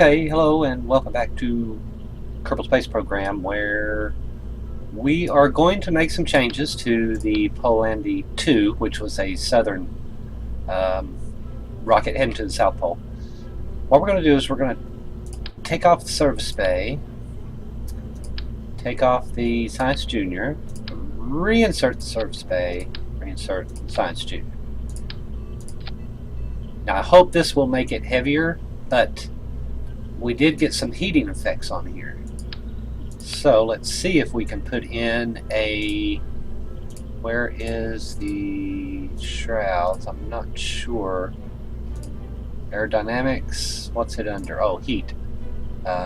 Okay, hello and welcome back to Kerbal Space Program, where we are going to make some changes to the Polandi 2, which was a southern rocket heading to the South Pole. What we're going to do is we're going to take off the service bay, take off the Science Junior, reinsert the service bay, reinsert Science Junior. Now I hope this will make it heavier, but we did get some heating effects on here. So let's see if we can put in a... Where is the shrouds? I'm not sure. Aerodynamics, what's it under? Oh, heat.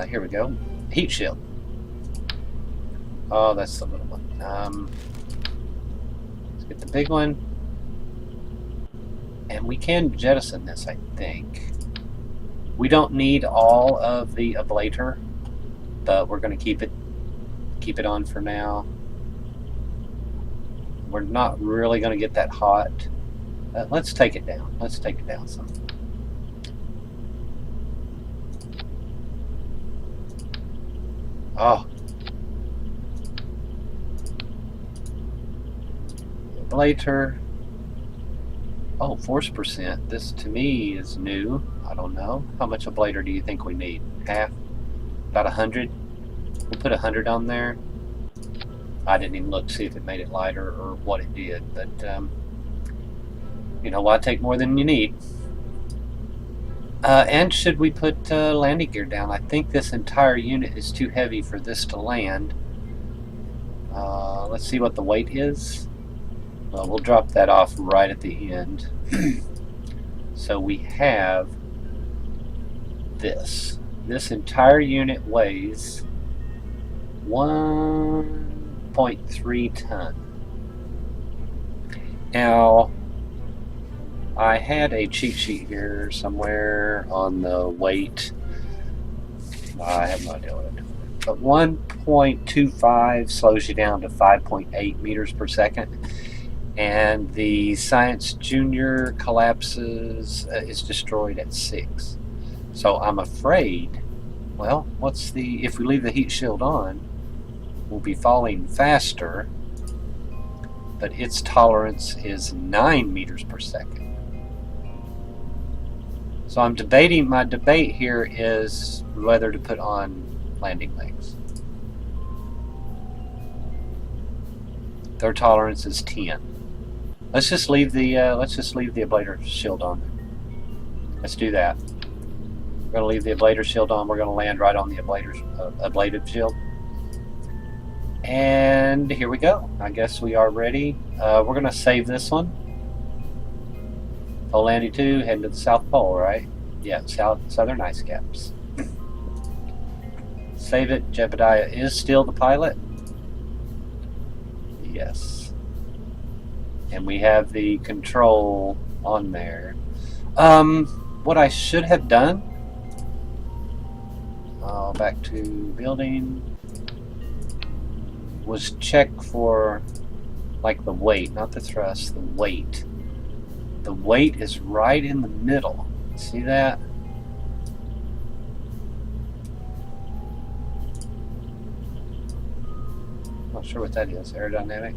Here we go. Heat shield. Oh, that's the little one. Let's get the big one. And we can jettison this, I think. We don't need all of the ablator, but we're going to keep it on for now. We're not really going to get that hot. Let's take it down. Let's take it down some. Oh. Ablator. Oh, force percent. This to me is new. I don't know. How much ablator do you think we need? Half? About 100? We'll put 100 on there. I didn't even look to see if it made it lighter or what it did, but you know, why take more than you need? And should we put landing gear down? I think this entire unit is too heavy for this to land. Let's see what the weight is. Well, we'll drop that off right at the end. So we have this. This entire unit weighs 1.3 ton. Now, I had a cheat sheet here somewhere on the weight. I have no idea what I did. But 1.25 slows you down to 5.8 meters per second. And the Science Junior collapses, is destroyed at 6. So I'm afraid, well, if we leave the heat shield on, we'll be falling faster, but its tolerance is 9 meters per second. So I'm debating, my debate here is whether to put on landing legs. Their tolerance is 10. Let's just leave the ablator shield on. Let's do that. We're going to leave the ablator shield on. We're going to land right on the ablative shield. And here we go. I guess we are ready. We're going to save this one. Polandi 2 heading to the South Pole, right? Yeah, southern ice caps. Save it. Jebediah is still the pilot. Yes. And we have the control on there. What I should have done, back to building, was check for like the weight, not the thrust, the weight. The weight is right in the middle. See that? Not sure what that is. Aerodynamic.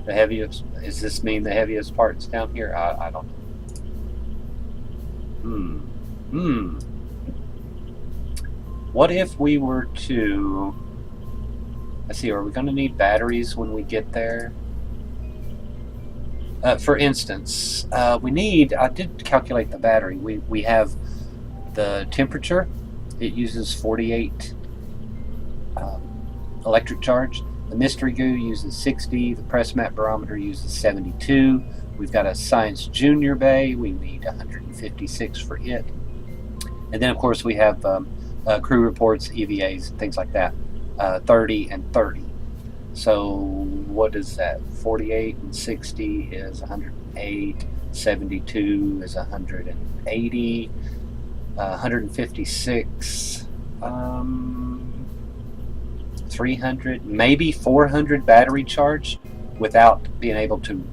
The heaviest, does this mean the heaviest part's down here? I don't know. What if we were to, let's see, are we going to need batteries when we get there? For instance, we need, I did calculate the battery. We have the temperature. It uses 48 electric charge. The mystery goo uses 60. The press mat barometer uses 72. We've got a Science Junior bay. We need 156 for it. And then, of course, we have crew reports, EVAs, things like that. 30 and 30. So what is that? 48 and 60 is 108. 72 is 180. 156. 300, maybe 400 battery charge. Without being able to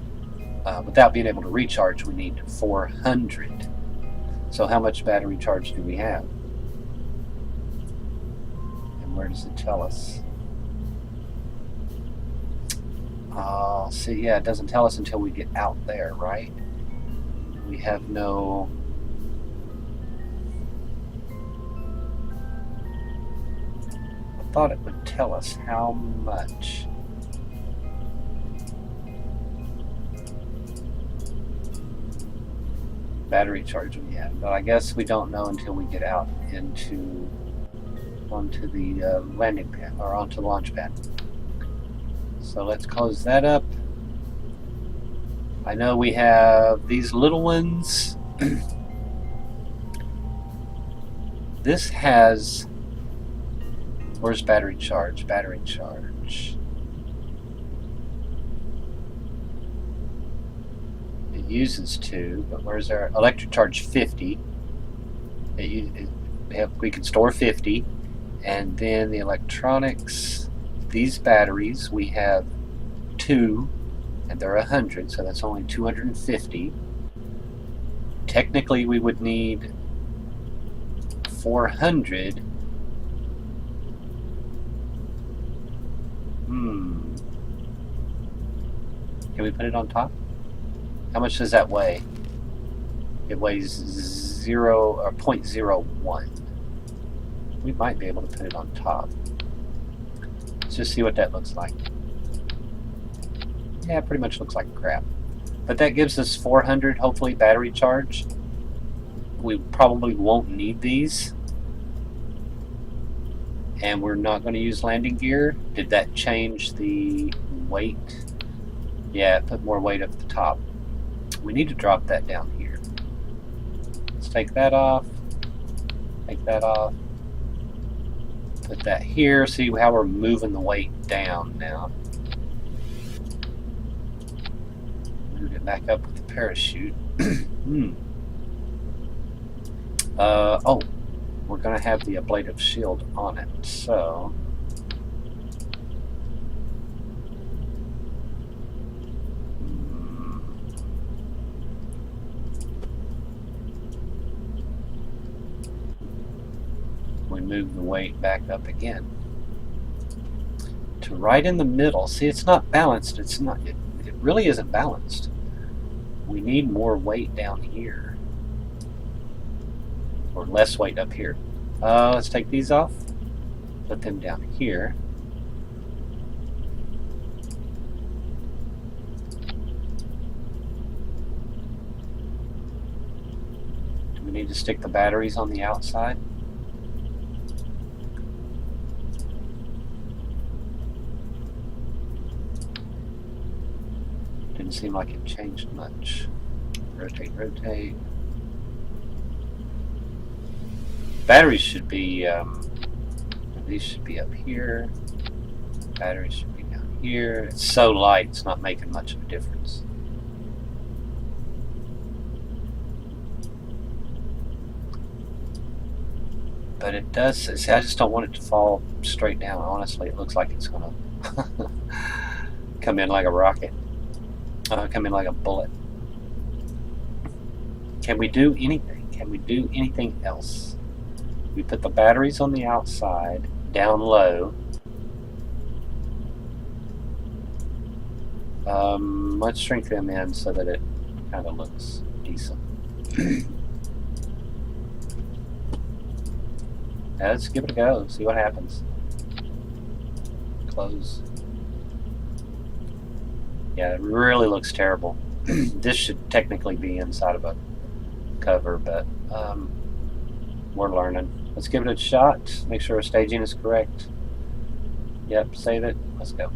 recharge, we need 400. So how much battery charge do we have? Where does it tell us? See, yeah, it doesn't tell us until we get out there, right? We have no... I thought it would tell us how much. Battery charge we have, but I guess we don't know until we get out onto the landing pad, or onto the launch pad. So let's close that up. I know we have these little ones. This has... Where's battery charge? Battery charge. It uses 2, but where's our electric charge? 50. We can store 50. And then the electronics, these batteries, we have 2, and they're 100, so that's only 250. Technically, we would need 400. Can we put it on top? How much does that weigh? It weighs 0.01. We might be able to put it on top. Let's just see what that looks like. Yeah, it pretty much looks like crap. But that gives us 400, hopefully, battery charge. We probably won't need these. And we're not going to use landing gear. Did that change the weight? Yeah, it put more weight up at the top. We need to drop that down here. Let's take that off. Take that off. Put that here. See how we're moving the weight down now. Move it back up with the parachute. Oh, we're going to have the ablative shield on it, so... we move the weight back up again. To right in the middle. See, it's not balanced. It really isn't balanced. We need more weight down here. Or less weight up here. Let's take these off. Put them down here. Do we need to stick the batteries on the outside? Didn't seem like it changed much. Rotate, rotate. Batteries should be, these should be up here. Batteries should be down here. It's so light, it's not making much of a difference. But it does, see, I just don't want it to fall straight down. Honestly, it looks like it's going to come in like a rocket. Come in like a bullet. Can we do anything? Can we do anything else? We put the batteries on the outside, down low. Let's shrink them in so that it kind of looks decent. Let's give it a go, see what happens. Close. Yeah, it really looks terrible. This should technically be inside of a cover, but we're learning. Let's give it a shot. Make sure our staging is correct. Yep, save it. Let's go.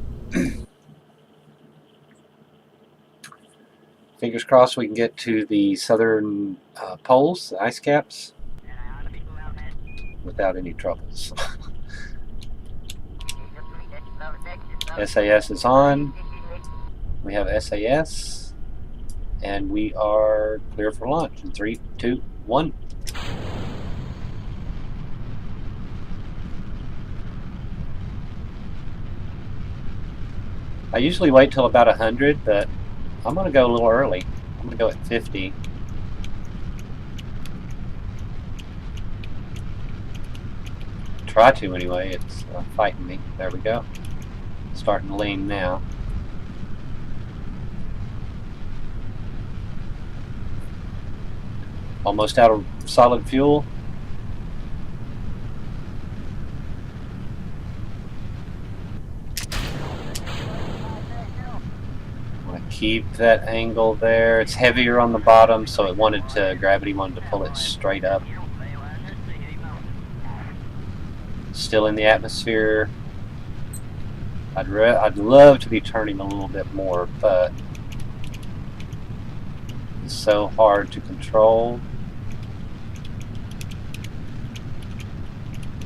Fingers crossed we can get to the southern poles, the ice caps, without any troubles. SAS is on. We have SAS, and we are clear for launch in 3, 2, 1. I usually wait till about 100, but I'm going to go a little early. I'm going to go at 50. Try to anyway. It's fighting me. There we go. Starting to lean now. Almost out of solid fuel. Keep that angle there. It's heavier on the bottom, so it wanted to, gravity wanted to pull it straight up. Still in the atmosphere. I'd love to be turning a little bit more, but it's so hard to control.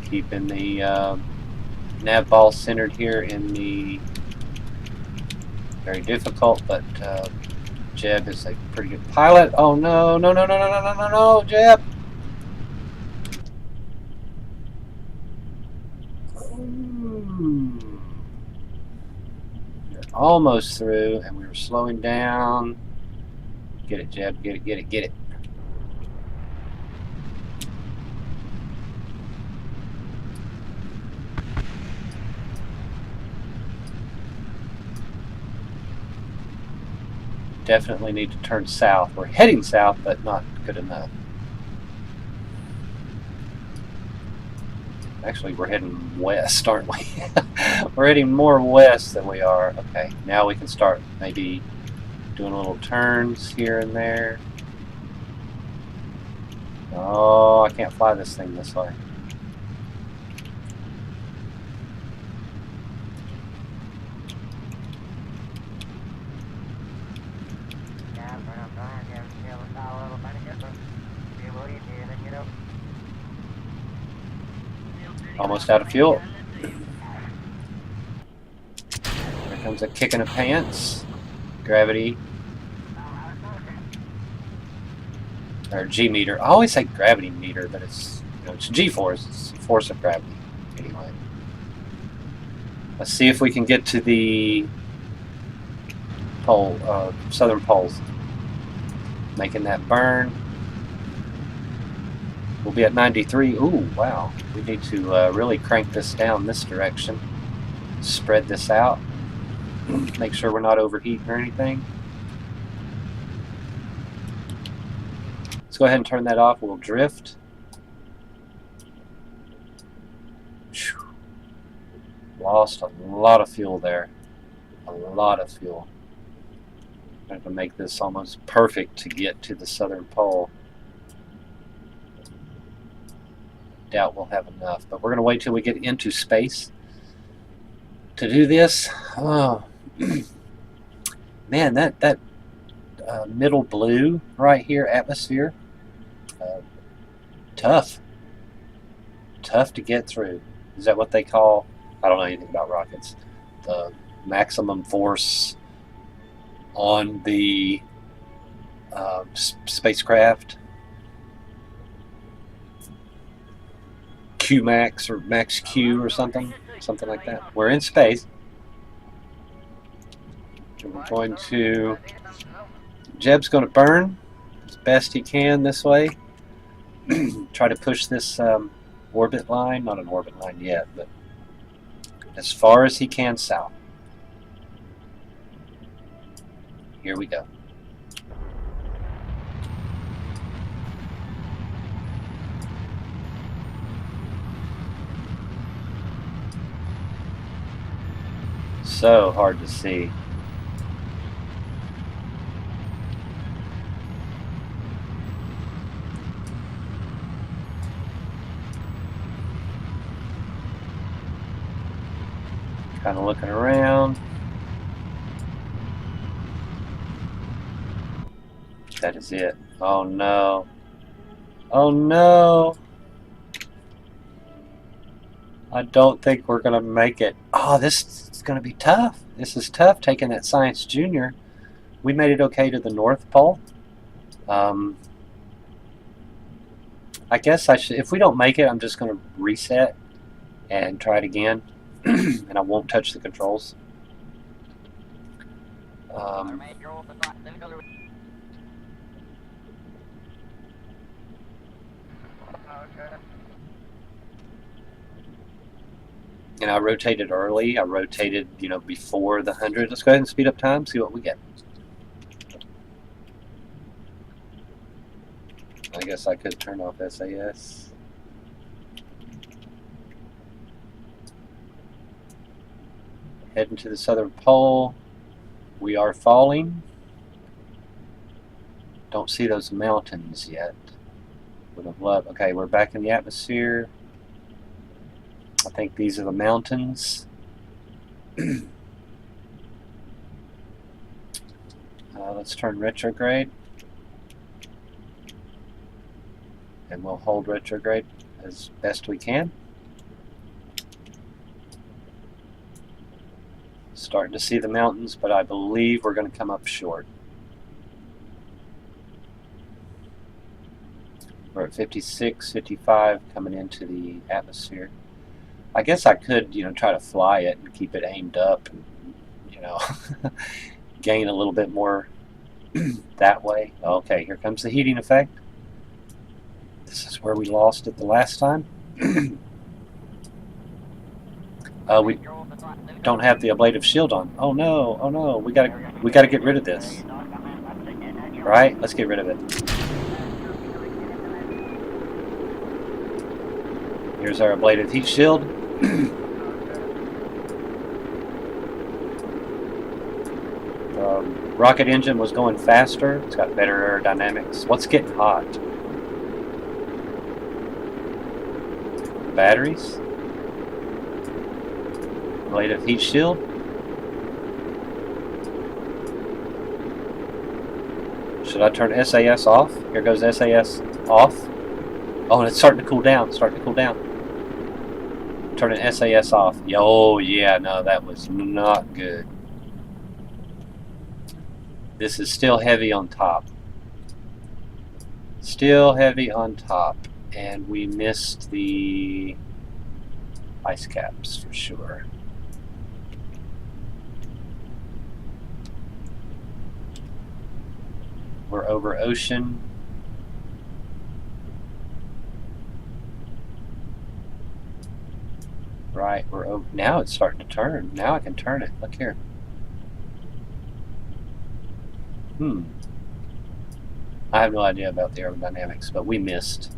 Keeping the NavBall centered here in the very difficult, but Jeb is a pretty good pilot. Oh no, no, no, no, no, no, no, no, Jeb! You're almost through, and we were slowing down. Get it, Jeb, get it, get it, get it. Definitely need to turn south. We're heading south, but not good enough. Actually, we're heading west, aren't we? We're heading more west than we are. Okay, now we can start maybe doing little turns here and there. Oh, I can't fly this thing this way. Almost out of fuel. Here comes a kick in the pants. Gravity. Or G meter. I always say gravity meter, but it's, you know, it's G force. It's the force of gravity. Anyway. Let's see if we can get to the pole, southern poles. Making that burn. We'll be at 93. Ooh, wow. We need to really crank this down this direction. Spread this out. Make sure we're not overheating or anything. Let's go ahead and turn that off. We'll drift. Whew. Lost a lot of fuel there. A lot of fuel. I have to make this almost perfect to get to the southern pole. Doubt we'll have enough, but we're going to wait till we get into space to do this. Oh, man, that middle blue right here, atmosphere, tough to get through. Is that what they call? I don't know anything about rockets. The maximum force on the spacecraft. Q max or max Q or something like that. We're in space. And we're going to. Jeb's going to burn as best he can this way. Try to push this orbit line, not an orbit line yet, but as far as he can south. Here we go. So hard to see. Kind of looking around. That is it. Oh no. Oh no. I don't think we're going to make it. Oh, this is going to be tough. This is tough taking that Science Junior. We made it okay to the North Pole. I guess I should. If we don't make it, I'm just going to reset and try it again. And I won't touch the controls. And I rotated early. I rotated, you know, before the 100. Let's go ahead and speed up time, see what we get. I guess I could turn off SAS. Heading to the southern pole. We are falling. Don't see those mountains yet. Would have loved. Okay, we're back in the atmosphere. I think these are the mountains. Let's turn retrograde. And we'll hold retrograde as best we can. Starting to see the mountains, but I believe we're going to come up short. We're at 56, 55 coming into the atmosphere. I guess I could, you know, try to fly it and keep it aimed up and, you know, gain a little bit more that way. Okay, here comes the heating effect. This is where we lost it the last time. We don't have the ablative shield on. Oh no! Oh no! We gotta get rid of this. Right? Let's get rid of it. Here's our ablative heat shield. Rocket engine was going faster. It's got better aerodynamics. What's getting hot? Batteries. Ablative heat shield. Should I turn SAS off? Here goes SAS off. Oh, and it's starting to cool down. Starting to cool down. Turning SAS off. Oh, yeah, no, that was not good. This is still heavy on top. Still heavy on top. And we missed the ice caps for sure. We're over ocean. Right, we're over. Now it's starting to turn. Now I can turn it. Look here. I have no idea about the aerodynamics, but we missed.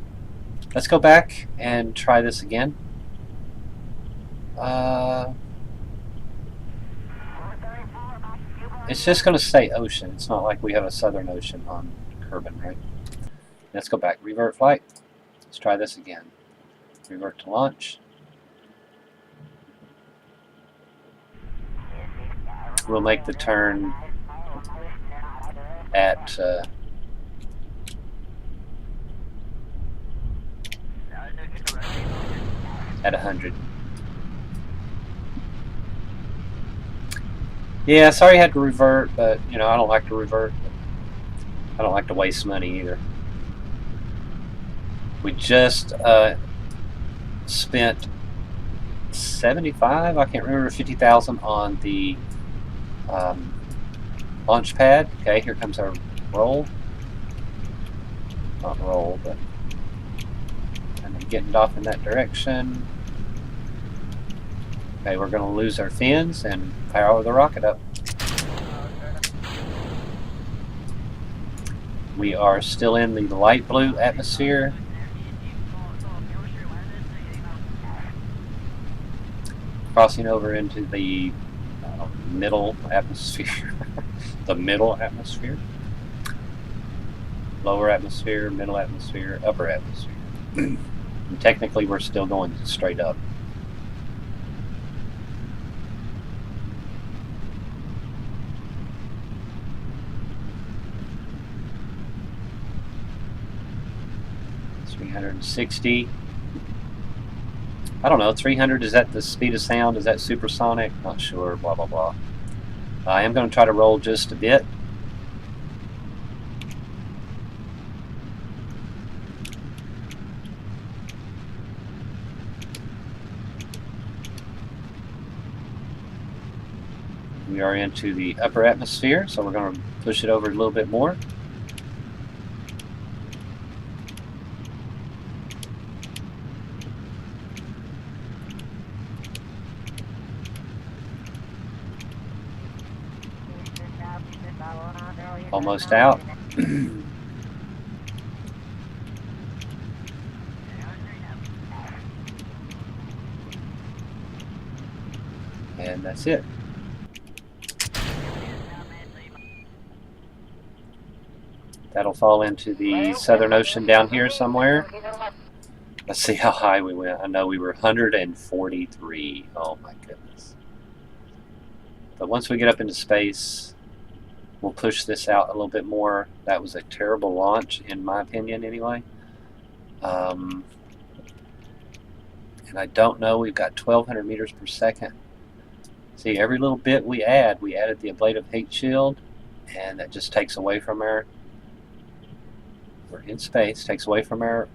Let's go back and try this again. It's just going to say ocean. It's not like we have a southern ocean on Kerbin, right? Let's go back. Revert flight. Let's try this again. Revert to launch. We'll make the turn at 100. Yeah, sorry I had to revert, but you know I don't like to revert. I don't like to waste money either. We just spent 75, I can't remember, 50,000 on the launch pad. Okay, here comes our roll. Not roll, but kind of getting off in that direction. Okay, we're going to lose our fins and power the rocket up. We are still in the light blue atmosphere. Crossing over into the middle atmosphere. The middle atmosphere. Lower atmosphere, middle atmosphere, upper atmosphere. And technically we're still going straight up. .360. I don't know, 300, is that the speed of sound? Is that supersonic? Not sure, blah, blah, blah. I am going to try to roll just a bit. We are into the upper atmosphere, so we're going to push it over a little bit more. Almost out. And that's it. That'll fall into the Southern Ocean down here somewhere. Let's see how high we went. I know we were 143. Oh my goodness. But once we get up into space, we'll push this out a little bit more. That was a terrible launch, in my opinion, anyway. And I don't know, we've got 1,200 meters per second. See, every little bit we added the ablative heat shield, and that just takes away from our, we're in space, takes away from our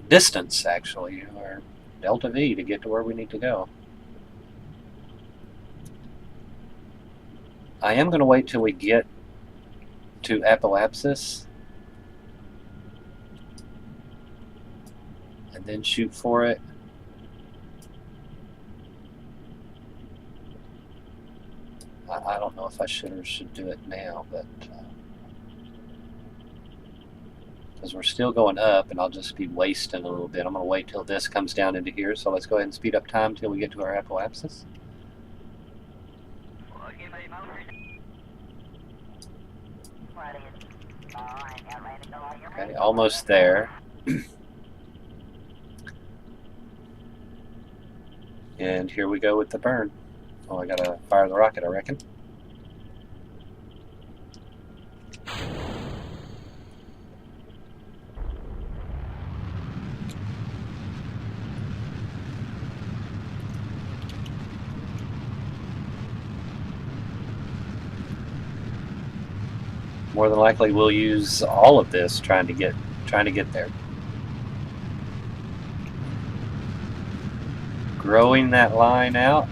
distance, actually, our delta V to get to where we need to go. I am going to wait till we get to apoapsis and then shoot for it. I don't know if I should or should do it now, but because we're still going up and I'll just be wasting a little bit. I'm going to wait till this comes down into here, so let's go ahead and speed up time till we get to our apoapsis. Okay, almost there. And here we go with the burn. Oh, I gotta fire the rocket, I reckon. More than likely we'll use all of this trying to get there. Growing that line out.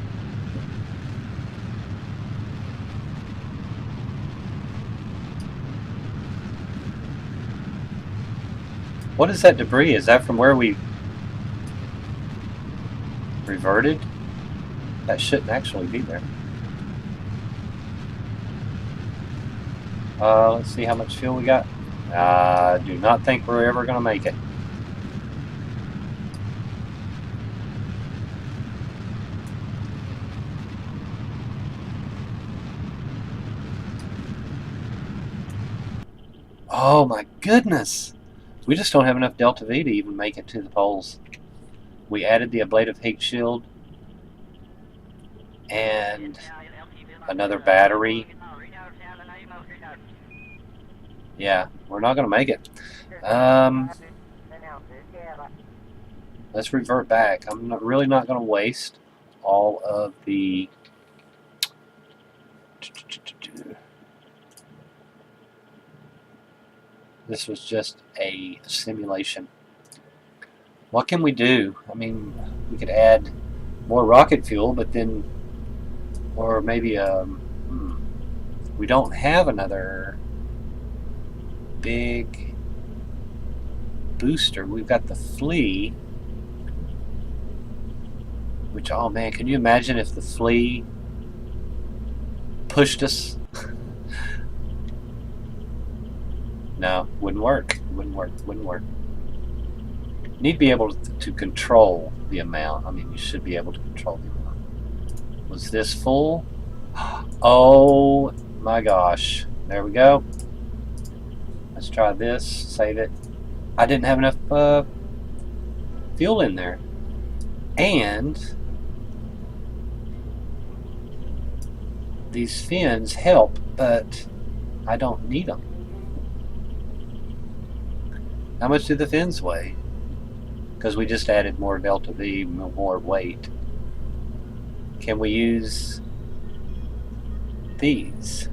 What is that debris? Is that from where we reverted? That shouldn't actually be there. Let's see how much fuel we got. I do not think we're ever going to make it. Oh my goodness! We just don't have enough delta V to even make it to the poles. We added the ablative heat shield and another battery. Yeah, we're not going to make it. Let's revert back. I'm really not going to waste all of the... This was just a simulation. What can we do? I mean, we could add more rocket fuel, but then... Or maybe... we don't have another big booster. We've got the Flea, which, oh man, can you imagine if the Flea pushed us? No, wouldn't work. Wouldn't work. Need to be able to control the amount. I mean, you should be able to control the amount. Was this full? Oh my gosh. There we go. Let's try this. Save it. I didn't have enough fuel in there. And these fins help, but I don't need them. How much do the fins weigh? Because we just added more delta V, more weight. Can we use these?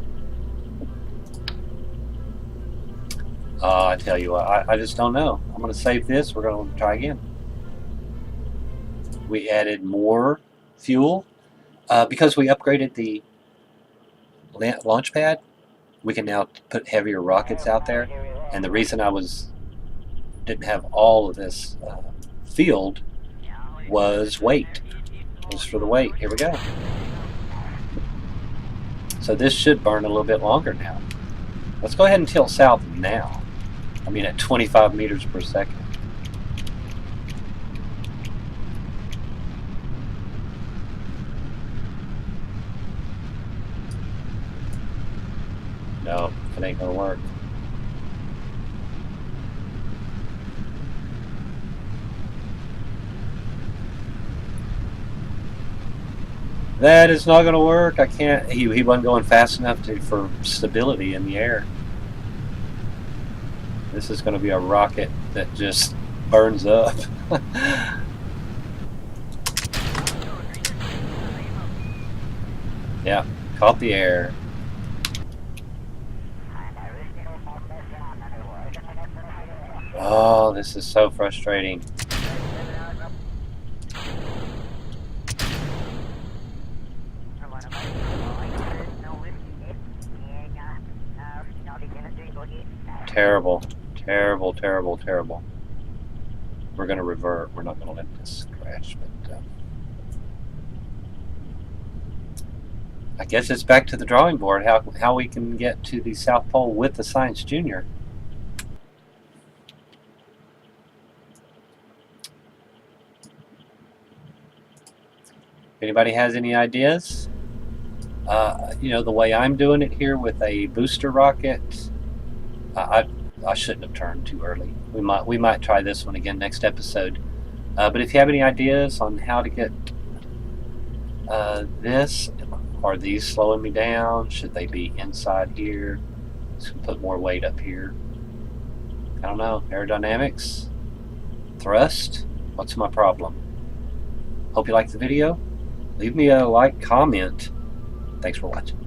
I tell you what, I just don't know. I'm going to save this. We're going to try again. We added more fuel. Because we upgraded the launch pad, we can now put heavier rockets out there. And the reason I didn't have all of this field was weight. It was for the weight. Here we go. So this should burn a little bit longer now. Let's go ahead and tilt south now. I mean at 25 meters per second. No, it ain't gonna work. That is not gonna work. I can't. He wasn't going fast enough for stability in the air. This is gonna be a rocket that just burns up. Yeah, caught the air. Oh, this is so frustrating. Terrible, terrible, terrible, terrible. We're going to revert. We're not going to let this crash, but I guess it's back to the drawing board, how we can get to the South Pole with the Science Junior. If anybody has any ideas, you know, the way I'm doing it here with a booster rocket, I shouldn't have turned too early. We might try this one again next episode. But if you have any ideas on how to get this, are these slowing me down? Should they be inside here? Should put more weight up here? I don't know. Aerodynamics? Thrust? What's my problem? Hope you liked the video. Leave me a like, comment. Thanks for watching.